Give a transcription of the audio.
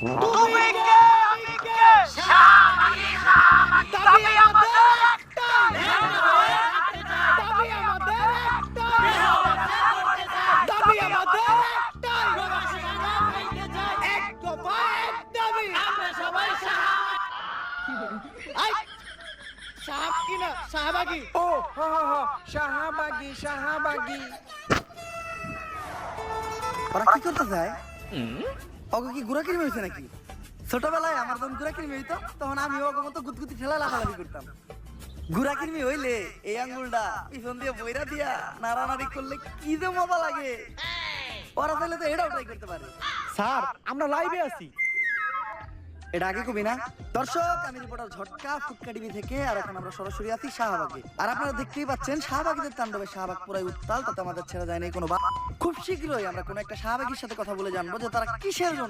তুমি কে আমি কে শাহবাগী দাবি আমাদের একটাই দাবি আমাদের একটাই দাবি আমাদের একটাই এক দফা এক দাবি আমরা সবাই সাহাব কিনা শাহবাগী ও হ হ হ শাহবাগী শাহবাগী। ওরা কি করতে চায়? ওকে কি গুড়া কিনে হয়েছে নাকি? ছোটবেলায় আমার যখন গুড়া কিনে হইতো তখন আমি ওকে মতো গুতগুতি ঠেলা লাফালাফি করতাম। গুড়া কিনবি হইলে এই আঙ্গুলটা পিছন দিয়ে বইরা দিয়া নাড়ানাড়ি করলে কি যে মজা লাগে। ওরা চাইলে তো এটাও ট্রাই করতে পারে। স্যার আমরা লাইভে আছি। এটা আগে কবি না? দর্শক, আমি রিপোর্টার ঝটকা ফুটকা টিভি থেকে, আর এখন আমরা সরাসরি আছি শাহবাগে। আর আপনারা দেখতেই পাচ্ছেন শাহবাগীদের তাণ্ডবে শাহবাগ পুরাই উত্তাল, তাতে আমাদের ছেড়ে যায় নাই কোনো। খুব শীঘ্রই আমরা কোনো একটা শাহবাগীর সাথে কথা বলে জানবো যে তারা কিসের জন্য